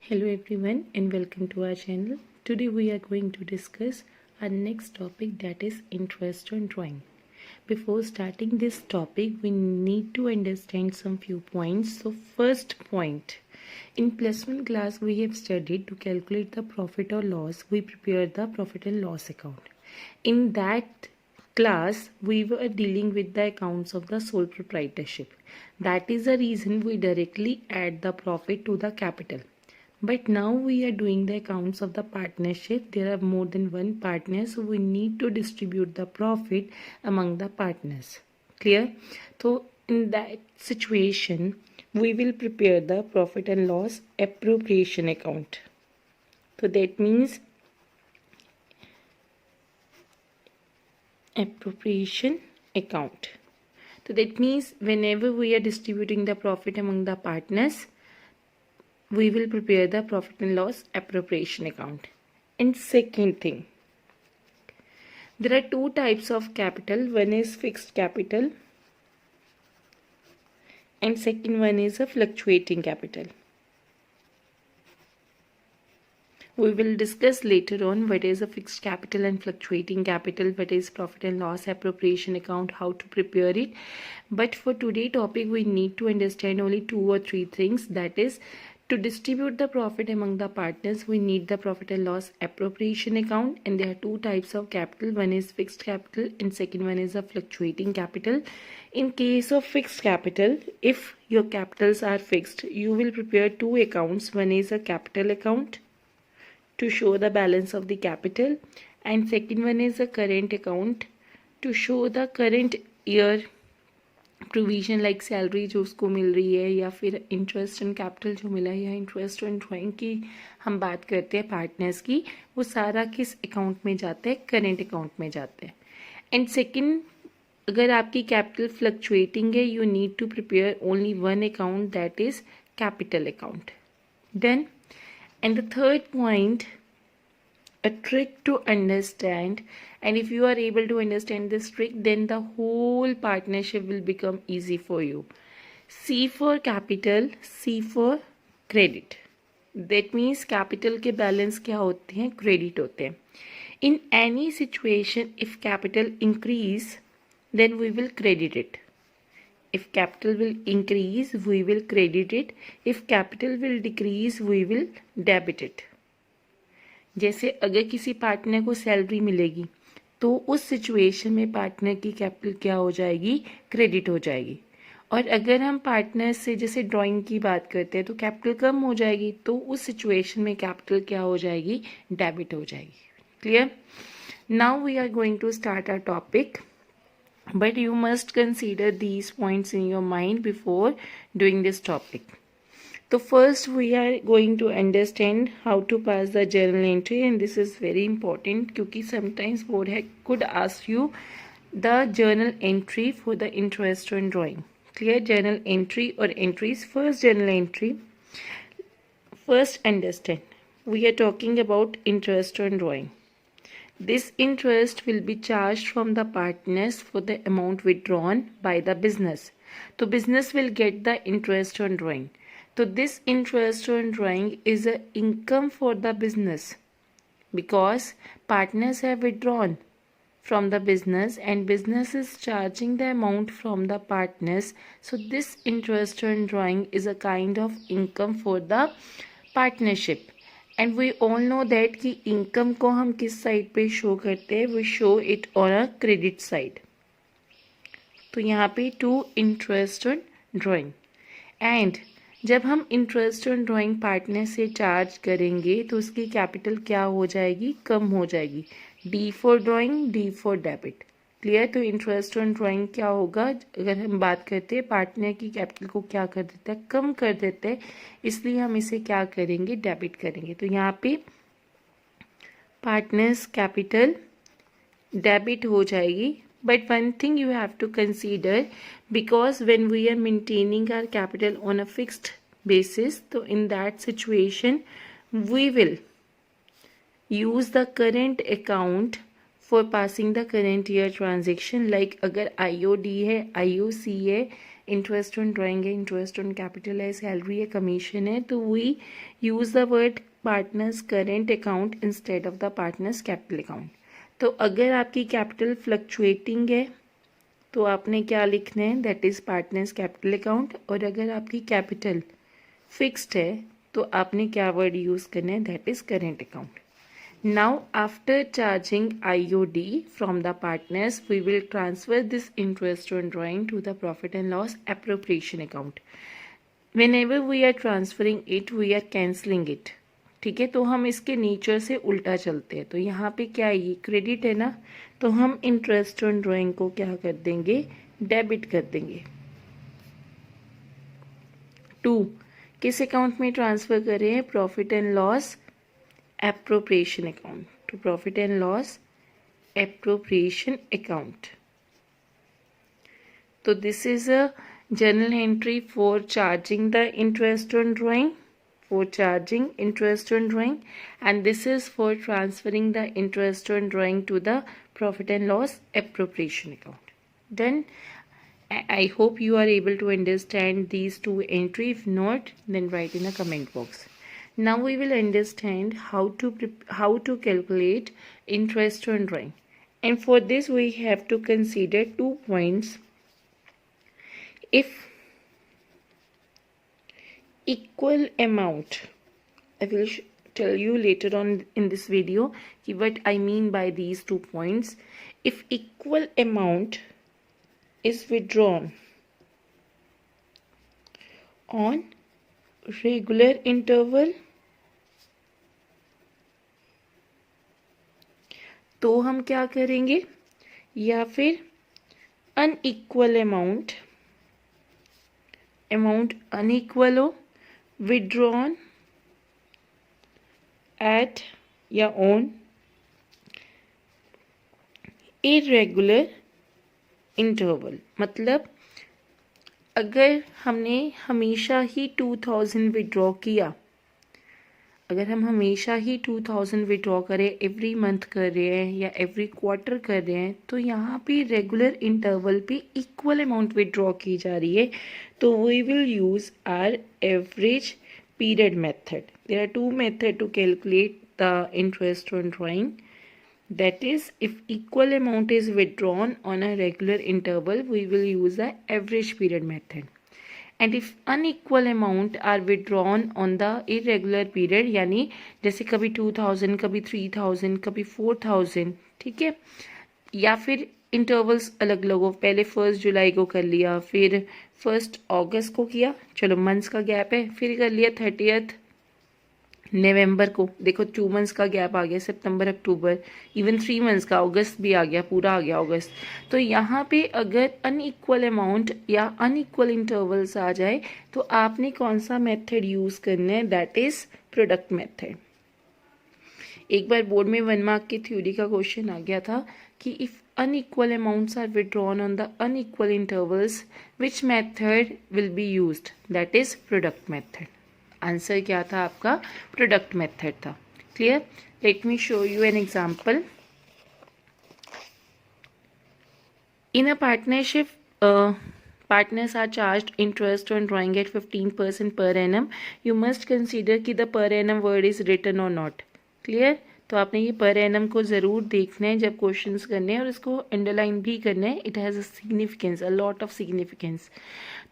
Hello everyone and welcome to our channel. Today we are going to discuss our next topic, that is interest on drawing. Before starting this topic, we need to understand some few points. So first point, in plus one class we have studied to calculate the profit or loss. We prepared the profit and loss account. In that class we were dealing with the accounts of the sole proprietorship. That is the reason we directly add the profit to the capital. But now we are doing the accounts of the partnership. There are more than one partner, so we need to distribute the profit among the partners. Clear? So in that situation, we will prepare the profit and loss appropriation account. So that means appropriation account. So that means whenever we are distributing the profit among the partners, we will prepare the profit and loss appropriation account. And second thing, there are two types of capital. One is fixed capital and second one is a fluctuating capital. We will discuss later on what is a fixed capital and fluctuating capital, what is profit and loss appropriation account, how to prepare it. But for today's topic, we need to understand only two or three things. That is, to distribute the profit among the partners, we need the profit and loss appropriation account, and there are two types of capital. One is fixed capital and second one is a fluctuating capital. In case of fixed capital, if your capitals are fixed, you will prepare two accounts. One is a capital account to show the balance of the capital, and second one is a current account to show the current year provision like salary जो उसको मिल रही है, या फिर interest on capital जो मिला है, या इंटरेस्ट ऑन ड्राइंग की हम बात करते हैं पार्टनर्स की, वो सारा किस अकाउंट में जाता है? करेंट अकाउंट में जाता है. एंड सेकंड, अगर आपकी कैपिटल फ्लक्चुएटिंग है, you need to prepare only one account, that is capital account. Done. And the third point, a trick to understand, and if you are able to understand this trick, then the whole partnership will become easy for you. C for capital, C for credit. That means capital के balance क्या होते हैं? Credit होते हैं. In any situation, if capital increase, then we will credit it. If capital will increase, we will credit it. If capital will decrease, we will debit it. जैसे अगर किसी partner को सैलरी मिलेगी तो उस सिचुएशन में पार्टनर की capital क्या हो जाएगी? क्रेडिट हो जाएगी. और अगर हम पार्टनर से जैसे ड्राइंग की बात करते हैं तो कैपिटल कम हो जाएगी, तो उस सिचुएशन में कैपिटल क्या हो जाएगी? डेबिट हो जाएगी. Clear? Now we are going to start our topic, but you must consider these points in your mind before doing this topic. So first we are going to understand how to pass the journal entry, and this is very important क्योंकि sometimes board could ask you the journal entry for the interest on drawing. Clear? Journal entry or entries. First journal entry. First understand, we are talking about interest on drawing. This interest will be charged from the partners for the amount withdrawn by the business. So business will get the interest on drawing. So this interest on drawing is an income for the business because partners have withdrawn from the business and business is charging the amount from the partners. So this interest on drawing is a kind of income for the partnership. And we all know that कि income को हम किस side पे show करते हैं? We show it on a credit side. तो यहाँ पे to interest on drawing. And जब हम इंटरेस्ट ऑन ड्राइंग पार्टनर से चार्ज करेंगे तो उसकी कैपिटल क्या हो जाएगी? कम हो जाएगी. D for drawing, D for debit. Clear? तो इंटरेस्ट ऑन ड्राइंग क्या होगा? अगर हम बात करते हैं पार्टनर की कैपिटल को क्या कर देता है? कम कर देते हैं, इसलिए हम इसे क्या करेंगे? डेबिट करेंगे. तो यहाँ पे पार्टनर्स कैपिटल डेबिट हो जाएगी. But one thing you have to consider, because when we are maintaining our capital on a fixed basis, so in that situation we will use the current account for passing the current year transaction. Like अगर IOD है, IOC है, interest on drawing है, interest on capital है, salary है, commission है, तो we use the word partners current account instead of the partners capital account. तो अगर आपकी कैपिटल फ्लक्चुएटिंग है तो आपने क्या लिखना है, that is partners capital account. और अगर आपकी कैपिटल फिक्स्ड है तो आपने क्या वर्ड यूज़ करना है, that is current account. Now, after charging IOD from the partners, we will transfer this interest on drawing to the profit and loss appropriation account. Whenever we are transferring it, we are cancelling it. ठीक है, तो हम इसके nature से उल्टा चलते हैं। तो यहाँ पे क्या है, ये क्रेडिट है ना, तो हम इंटरेस्ट ऑन ड्राइंग को क्या कर देंगे, डेबिट कर देंगे। टू, किस अकाउंट में ट्रांसफर कर रहे हैं, profit and loss appropriation account, to profit and loss appropriation account. So this is a journal entry for charging the interest on drawing, and this is for transferring the interest on drawing to the profit and loss appropriation account. Then I hope you are able to understand these two entries. If not, then write in a comment box. Now we will understand how to calculate interest on drawing, and for this we have to consider 2 points. If equal amount, I will tell you later on in this video what I mean by these 2 points. If equal amount is withdrawn on regular interval, तो हम क्या करेंगे, या फिर unequal amount unequal हो, withdrawn eight या on irregular interval. मतलब अगर हमने हमेशा ही 2000 विड्रॉ किया, अगर हम हमेशा ही 2000 विड्रॉ करें, एवरी मंथ कर रहे हैं या एवरी क्वार्टर कर रहे हैं, तो यहाँ पे रेगुलर इंटरवल पे इक्वल अमाउंट विड्रॉ की जा रही है, तो we will use our average period method. There are 2 method to calculate the interest on drawing, that is, if equal amount is withdrawn on a regular interval, we will use the average period method. And if unequal amount are withdrawn on the irregular period, यानी जैसे कभी 2000, कभी 3000, कभी 4000, ठीक है, या फिर intervals अलग अलग हो, पहले 1 जुलाई को कर लिया, फिर 1 अगस्त को किया, चलो मंथ्स का गैप है, फिर कर लिया 30 नवंबर को, देखो 2 मंथ्स का गैप आ गया, सितंबर अक्टूबर, इवन 3 मंथ्स का, अगस्त भी आ गया, पूरा आ गया अगस्त। तो यहाँ पे अगर अनइक्वल अमाउंट या अनइक्वल इंटरवल्स आ जाए तो आपने कौन सा मेथड यूज़ करना है, दैट इज़ प्रोडक्ट मेथड। एक बार बोर्ड में 1 मार्क की थ्योरी का क्वेश्चन आ गया था कि if unequal amounts are withdrawn on the unequal intervals, which method will be used, that is product method. Answer क्या था आपका, प्रोडक्ट मेथड था। Clear, let me show you an example. In a partnership, partners are charged interest on drawing at 15% per annum. You must consider कि the per annum word is written or not. Clear? तो आपने ये per annum को ज़रूर देखना है जब questions करने हैं, और इसको अंडरलाइन भी करना है। It has a significance, a lot of significance.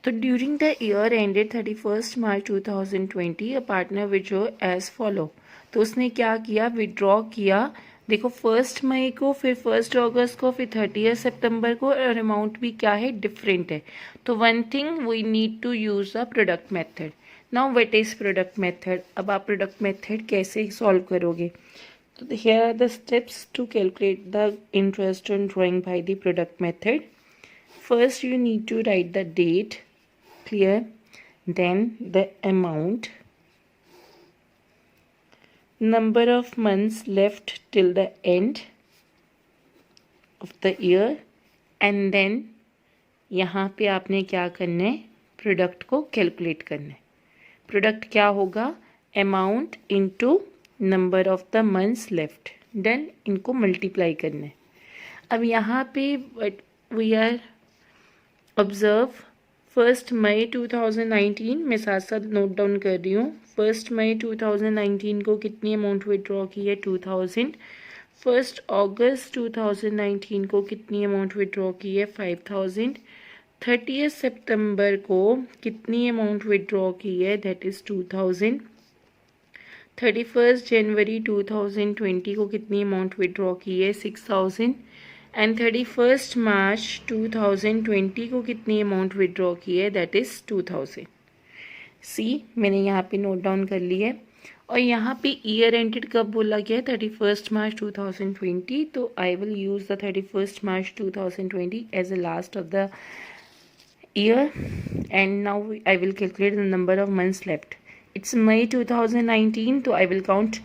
तो during the year ended 31 March 2020 a partner withdraw as follow. तो उसने क्या किया, विड्रॉ किया, देखो 1 मई को, फिर 1 अगस्त को, फिर 30 सितंबर को, और अमाउंट भी क्या है, डिफरेंट है। तो one thing we need to use the product method. Now what is product method. अब आप प्रोडक्ट मेथड कैसे सॉल्व करोगे, तो here are the steps to calculate the interest on drawing by the product method. First you need to write the date, clear, then the amount, number of months left till the end of the year, and then यहाँ पे आपने क्या करना है, product को calculate करना है। Product क्या होगा, amount into number of the months left, then इनको मल्टीप्लाई करना है। अब यहाँ पे वी आर ऑब्जर्व 1 मई 2019, मैं साथ साथ नोट डाउन कर रही हूँ। 1 मई 2019 को कितनी अमाउंट विड्रॉ की है? 2000। 1 अगस्त 2019 को कितनी अमाउंट विड्रॉ की है? 5000। 30 सितंबर को कितनी अमाउंट विड्रॉ की है? That is 2000। 31 जनवरी 2020 को कितनी अमाउंट विड्रॉ की है? 6000। एंड 31 मार्च 2020 को कितनी अमाउंट विड्रॉ की है? That is 2000। सी, मैंने यहाँ पे नोट डाउन कर ली है। और यहाँ पे ईयर एंडेड कब बोला गया है? 31 मार्च 2020। तो I will use the 31 March 2020 as a last of the year and now I will calculate the number of months left. It's May 2019, तो आई विल काउंट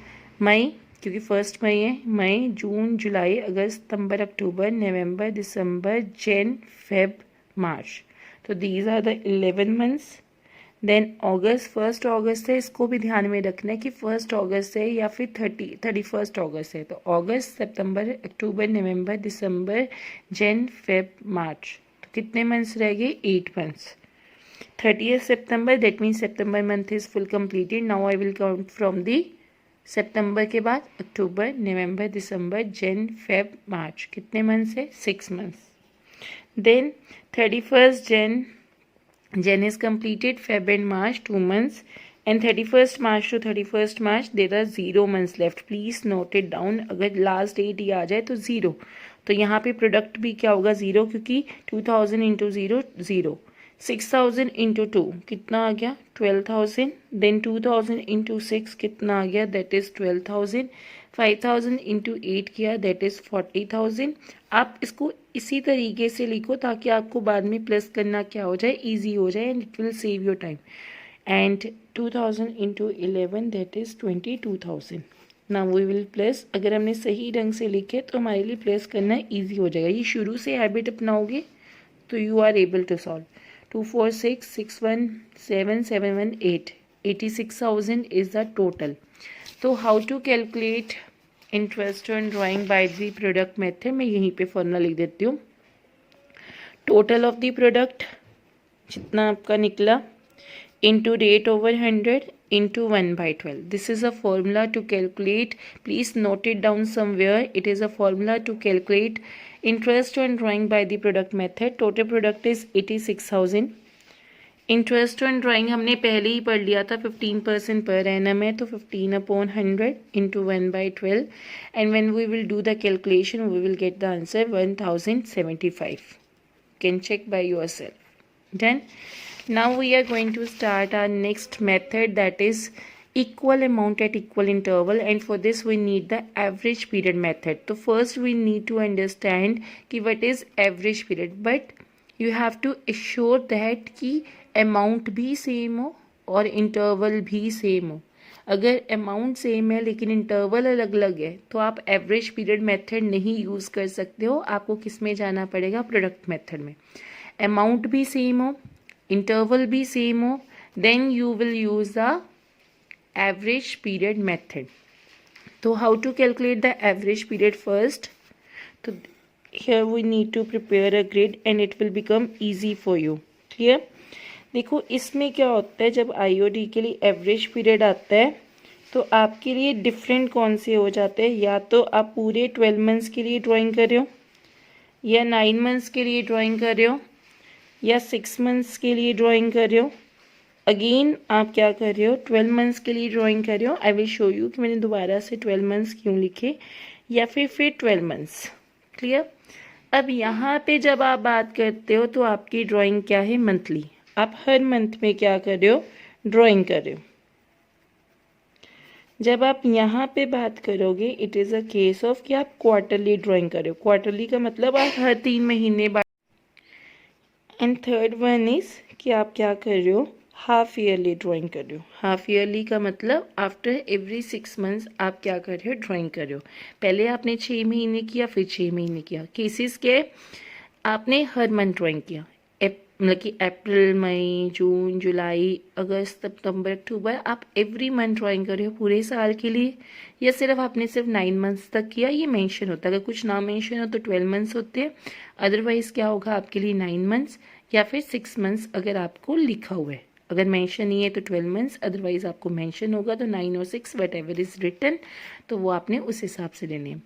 मई, क्योंकि 1 मई है। मई, जून, जुलाई, अगस्त, सितंबर, अक्टूबर, नवंबर, दिसंबर, जन, फेब, मार्च। तो these are the 11 months. Then August, 1 August है, इसको भी ध्यान में रखना है कि 1 अगस्त है या फिर 31 अगस्त है। तो अगस्त, सितंबर, अक्टूबर, नवंबर, दिसंबर, जन, फेब, मार्च। तो कितने मंथ्स रह गए? 8 months. 30th September, that means September month is full completed. Now I will count from the सितंबर के बाद अक्टूबर, नवंबर, दिसंबर, जन, फेब, मार्च। कितने मंथ्स है? 6 months. Then 31st Jan is completed, Feb and March 2 months, and 31st March to 31st March there are 0 months left. Please note it down. अगर last date ये आ जाए तो 0, तो यहाँ पे प्रोडक्ट भी क्या होगा? 0, क्योंकि 2000 इंटू 0 0। 6000 इंटू 2 कितना आ गया? 12000। देन 2000 इंटू 6 कितना आ गया? That is 12000। 5000 इंटू 8 किया, दैट इज़ 40000। आप इसको इसी तरीके से लिखो ताकि आपको बाद में प्लस करना क्या हो जाए? ईजी हो जाए, and it will save your time. And 2000 into 11 that is 22000। ना वी विल प्लस, अगर हमने सही ढंग से लिखे तो हमारे लिए प्लस करना ईजी हो जाएगा। ये शुरू से हैबिट अपनाओगे तो you are able to solve. 2 4 6 6 1 7 7 1 8, 86,000 is the total. तो how to calculate interest on drawing by the product method, मैं यहीं पे फॉर्मूला लिख देती हूँ। टोटल ऑफ द प्रोडक्ट जितना आपका निकला into rate over 100 into 1/12. This is a formula to calculate. Please note it down somewhere. It is a formula to calculate interest on drawing by the product method. Total product is 86,000. Interest on drawing हमने पहले ही पढ़ लिया था, 15% per annum है, तो 15/100 into 1/12, and when we will do the calculation we will get the answer 1075. Can check by yourself. Done. Now we are going to start our next method, that is equal amount at equal interval, and for this we need the average period method. So first we need to understand कि what is average period, but you have to assure that कि amount भी same हो और interval भी same हो। अगर amount same है लेकिन इंटरवल अलग अलग है तो आप एवरेज पीरियड मेथड नहीं यूज़ कर सकते हो। आपको किस में जाना पड़ेगा? प्रोडक्ट मेथड में। अमाउंट भी सेम हो, इंटरवल भी सेम हो, then you will use the average period method. तो how to calculate the average period first? तो here we need to prepare a grid and it will become easy for you. clear? देखो इसमें क्या होता है, जब IOD के लिए एवरेज पीरियड आता है तो आपके लिए डिफरेंट कौन से हो जाते हैं? या तो आप पूरे 12 मंथ्स के लिए ड्राइंग कर रहे हो, या 9 मंथ्स के लिए ड्राइंग कर रहे हो, या 6 मंथ्स के लिए ड्राइंग कर रहे हो। अगेन आप क्या कर रहे हो? 12 मंथ्स के लिए ड्राइंग कर रहे हो। आई विल शो यू कि मैंने दोबारा से 12 मंथ्स क्यों लिखे, या फिर 12 मंथ्स। क्लियर? अब यहाँ पे जब आप बात करते हो तो आपकी ड्राइंग क्या है? मंथली। आप हर मंथ में क्या कर रहे हो? ड्राइंग कर रहे हो। जब आप यहाँ पे बात करोगे it is a case of कि आप क्वार्टरली ड्राइंग कर रहे हो। क्वार्टरली का मतलब आप हर 3 महीने बाद। एंड थर्ड वन इज़ कि आप क्या कर रहे हो? हाफ ईयरली ड्राइंग कर रहे हो। हाफ ईयरली का मतलब आफ्टर एवरी 6 मंथ्स आप क्या कर रहे हो? ड्राइंग कर रहे हो। पहले आपने 6 महीने किया, फिर 6 महीने किया। केसेस के आपने हर मंथ ड्राइंग किया, मतलब कि अप्रैल, मई, जून, जुलाई, अगस्त, सितंबर, अक्टूबर, आप एवरी मंथ ड्राइंग कर रहे हो पूरे साल के लिए, या सिर्फ आपने सिर्फ 9 मंथ्स तक किया? ये मेंशन होता है। अगर कुछ ना मेंशन हो तो 12 मंथ्स होते हैं, अदरवाइज क्या होगा आपके लिए? 9 मंथ्स या फिर 6 मंथ्स अगर आपको लिखा हुआ है। अगर मेंशन नहीं है तो 12 मंथ्स, अदरवाइज आपको मेंशन होगा तो 9 और 6 वट एवर इज रिटन, तो वो आपने उस हिसाब से लेने हैं।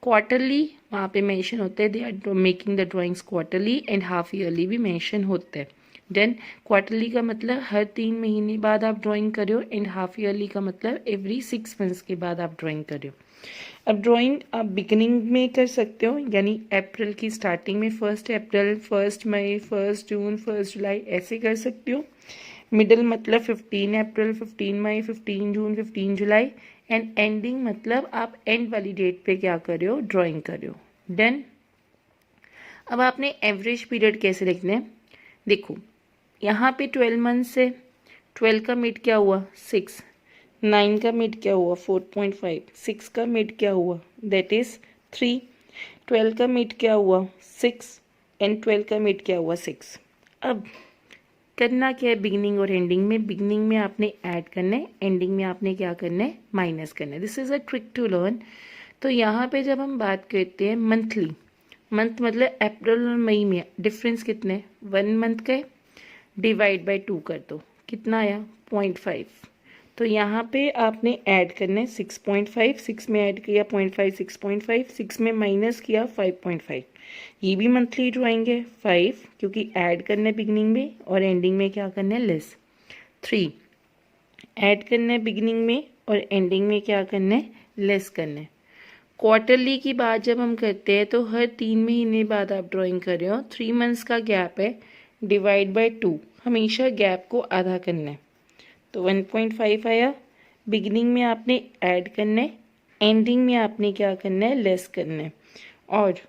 क्वार्टरली वहाँ पे मेंशन होता है, they are making the drawings quarterly, and half yearly भी मेंशन होता है। देन क्वार्टरली का मतलब हर 3 महीने बाद आप ड्राइंग कर रहे हो, एंड हाफ ईयरली का मतलब एवरी 6 मंथ्स के बाद आप ड्राइंग कर रहे हो। अब ड्राइंग आप बिगिनिंग में कर सकते हो, यानी अप्रैल की स्टार्टिंग में 1 अप्रैल, 1 मई, 1 जून, 1 जुलाई ऐसे कर सकते हो। मिडल मतलब 15 अप्रैल, 15 मई, 15 जून, 15 जुलाई, एंड एंडिंग मतलब आप एंड वाली डेट पे क्या कर रहे हो, ड्राइंग कर रहे हो। डन। अब आपने एवरेज पीरियड कैसे लिखना है, देखो यहाँ पे 12 मंथ्स है, 12 का मिड क्या हुआ 6, 9 का मिड क्या हुआ 4.5, 6 का मिड क्या हुआ दैट इज 3, 12 का मिड क्या हुआ 6, एंड 12 का मिड क्या हुआ 6। अब करना क्या है बिगिनिंग और एंडिंग में, बिगिनिंग में आपने ऐड करना है, एंडिंग में आपने क्या करना है, माइनस करना है। This is a trick to learn. तो यहाँ पे जब हम बात करते हैं मंथली, मंथ मतलब अप्रैल और मई में डिफरेंस कितने हैं, 1 मंथ का, डिवाइड बाय 2 कर दो, कितना आया 0.5। तो यहाँ पे आपने ऐड करना है 6.5, 6 में ऐड किया 0.5, 6.5, 6 में माइनस किया 5.5। ये भी मंथली ड्राइंग है 5, क्योंकि ऐड करना है बिगिनिंग में और एंडिंग में क्या करना है, लेस। 3 ऐड करना है बिगिनिंग में और एंडिंग में क्या करना है, लेस करना है। क्वार्टरली की बात जब हम करते हैं तो हर 3 महीने बाद आप ड्राइंग कर रहे हो, 3 मंथ्स का गैप है, डिवाइड बाय 2, हमेशा गैप को आधा करना है, तो 1.5 आया। बिगिनिंग में आपने ऐड करना है, एंडिंग में आपने क्या करना है, लेस करना है। और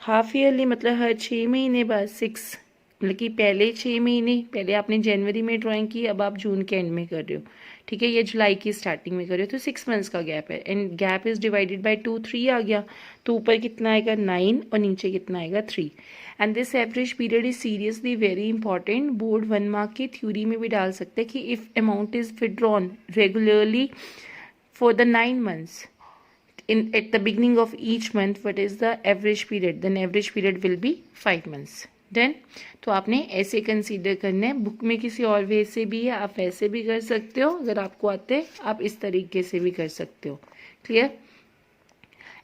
हाफ ईयरली मतलब हर 6 महीने बाद 6, मतलब कि पहले 6 महीने, पहले आपने जनवरी में ड्राइंग की, अब आप जून के एंड में कर रहे हो, ठीक है, ये जुलाई की स्टार्टिंग में कर रहे हो, तो 6 मंथ्स का गैप है, and gap is divided by 2, 3 आ गया, तो ऊपर कितना आएगा 9 और नीचे कितना आएगा 3। And this average period is seriously very important, board 1 mark की थ्योरी में भी डाल सकते हैं कि if amount is withdrawn regularly for the 9 months, in at the beginning of each month what is the average period, then average period will be 5 months. Then तो आपने ऐसे कंसीडर करना है। बुक में किसी और वे से भी है, आप ऐसे भी कर सकते हो, अगर आपको आते हैं आप इस तरीके से भी कर सकते हो। Clear.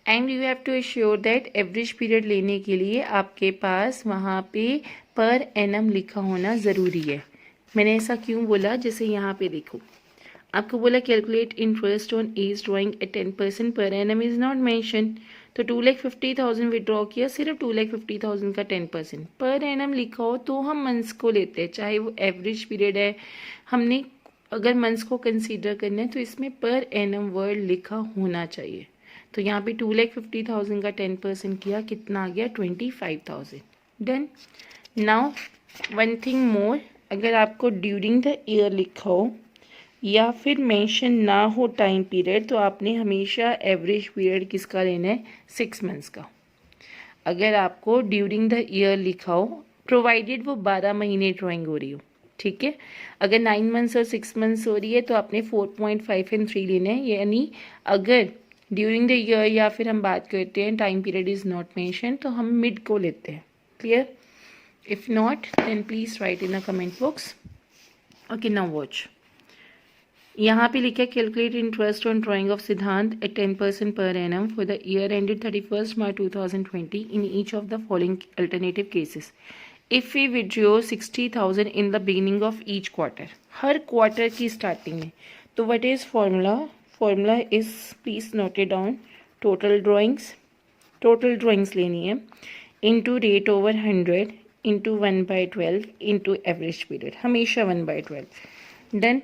And you have to assure that average period लेने के लिए आपके पास वहाँ पे पर एनम लिखा होना ज़रूरी है। मैंने ऐसा क्यों बोला, जैसे यहाँ पे देखो आपको बोला calculate interest on each drawing at 10% per annum is not mention, तो 2,50,000 विड्रॉ किया, सिर्फ 2,50,000 का 10% पर एनम लिखा हो तो हम मंथ्स को लेते हैं, चाहे वो एवरेज पीरियड है। हमने अगर मंथ्स को कंसीडर करना है तो इसमें पर एनम वर्ड लिखा होना चाहिए। तो यहाँ पे 2,50,000 का 10% किया, कितना आ गया 25,000। Done. Now one thing more, अगर आपको ड्यूरिंग द ईयर लिखा हो या फिर मेंशन ना हो टाइम पीरियड, तो आपने हमेशा एवरेज पीरियड किसका लेना है, 6 मंथ्स का। अगर आपको ड्यूरिंग द ईयर लिखा हो, प्रोवाइडेड वो 12 महीने ड्राइंग हो रही हो, ठीक है। अगर 9 मंथ्स और 6 मंथ्स हो रही है तो आपने 4.5 एंड 3 लेना है, यानी अगर ड्यूरिंग द ईयर या फिर हम बात करते हैं time period is not mention, तो हम मिड को लेते हैं। Clear. If not then please write in a comment box. Okay, now watch. यहाँ पे लिखा है calculate interest on drawing of Siddhant at 10% पर annum for the year ended 31 March 2020 in each of the following alternative cases. If we withdraw 60,000 in the beginning of each quarter, हर quarter की starting में, तो what is formula, formula is please note it down, total drawings लेनी है into rate over 100 into 1/12 into average period, हमेशा 1/12। Done.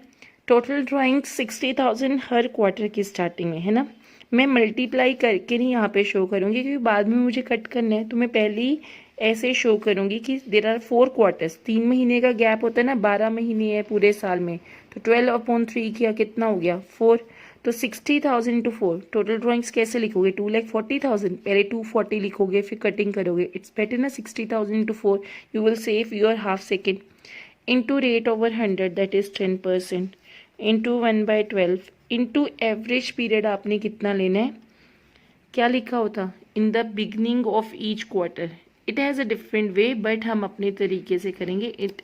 Total drawing 60,000 हर quarter की starting में है ना। मैं मल्टीप्लाई करके नहीं यहाँ पे शो करूँगी क्योंकि बाद में मुझे कट करना है, तो मैं पहले ही ऐसे शो करूँगी कि देर आर 4 क्वार्टर्स, 3 महीने का गैप होता है ना, 12 महीने है पूरे साल में, तो 12/3 किया, कितना हो गया 4। तो 60,000 इंटू 4, टोटल ड्राइंग्स कैसे लिखोगे, 2,40,000, पहले 240 लिखोगे फिर कटिंग करोगे, इट्स बेटर ना 60,000 into 4, you will save your half second, into rate over 100 that is 10%, into 1/12 into average period आपने कितना लेना है, क्या लिखा होता in the beginning of each quarter, it has a different way, but हम अपने तरीके से करेंगे. It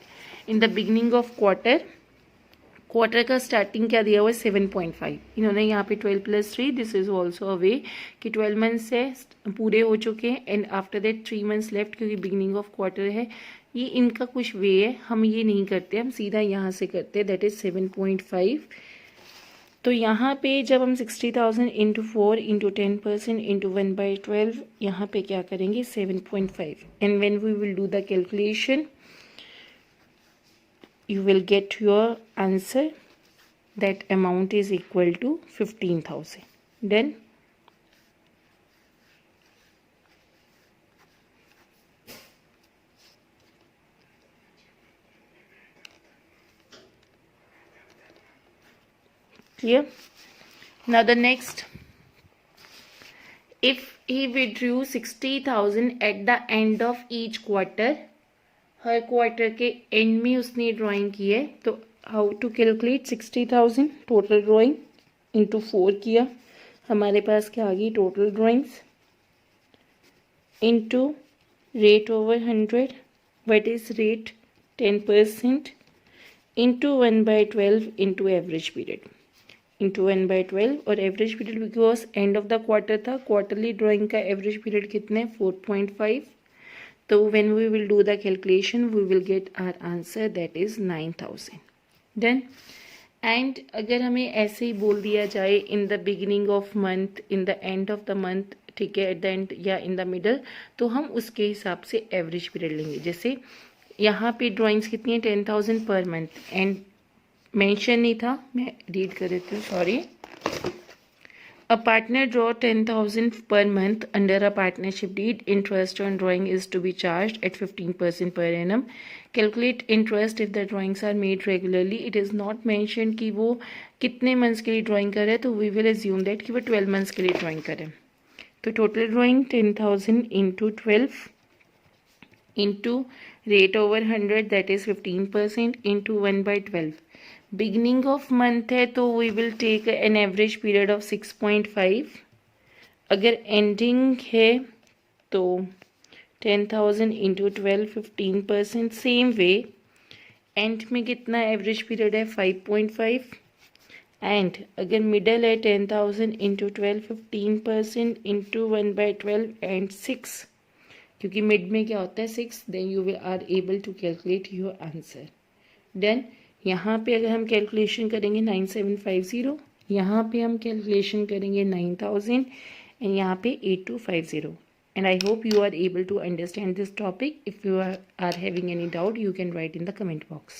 in the beginning of quarter का स्टार्टिंग क्या दिया हुआ है 7.5. इन्होंने यहाँ पे 12 + 3, दिस इज ऑल्सो अ वे कि 12 मंथ्स है पूरे हो चुके हैं and after that 3 months left, क्योंकि बिगनिंग ऑफ क्वार्टर है. ये इनका कुछ वे है, हम ये नहीं करते, हम सीधा यहाँ से करते हैं, दैट इज 7.5. तो यहाँ पे जब हम 60,000 इंटू 4 इंटू 10% इंटू 1/12, यहाँ पे क्या करेंगे 7.5. And when we will do the calculation you will get your answer. That amount is equal to 15,000. Then clear. Now the next, if he withdrew 60,000 at the end of each quarter, हर quarter के end में उसने drawing की है, तो how to calculate 60,000 total drawing into 4 किया, हमारे पास क्या आ गई total drawings into rate over 100, what is rate 10% into 1/12 into average period into 1/12. और average period because end of the quarter था, क्वार्टरली ड्राइंग का एवरेज पीरियड कितने 4.5. तो when we will do the calculation we will get our answer, that is 9,000. Then and अगर हमें ऐसे ही बोल दिया जाए इन the beginning of month, in the end of the month, ठीक है, एट द एंड या इन द मिडल, तो हम उसके हिसाब से एवरेज पीरियड लेंगे. जैसे यहाँ पे ड्राइंग्स कितनी है 10,000 पर मंथ एंड मेंशन नहीं था, मैं रीड कर देती हूँ, sorry. A partner draw 10,000 per month under a partnership deed. Interest on drawing is to be charged at 15% per annum. Calculate interest if the drawings are made regularly. It is not mentioned कि वो कितने months के लिए drawing कर रहे हैं, तो we will assume that कि वो 12 months के लिए drawing करें. तो total drawing 10,000 into 12 into rate over 100, that is 15% into 1/12. Beginning of month है तो we will take an average period of 6.5. अगर एंडिंग है तो 10,000 इंटू 12 15%. सेम वे एंड में कितना एवरेज पीरियड है 5.5. एंड अगर मिडल है 10,000 इंटू 12 15% इंटू 1/12 एंड 6, क्योंकि मिड में क्या होता है 6, then you will are able to calculate your answer. Then यहाँ पे अगर हम कैलकुलेशन करेंगे 9750, यहाँ पे हम कैलकुलेशन करेंगे 9,000 एंड यहाँ पे 8250. And I hope you are able to understand this topic. If you are having any doubt, you can write in the comment box.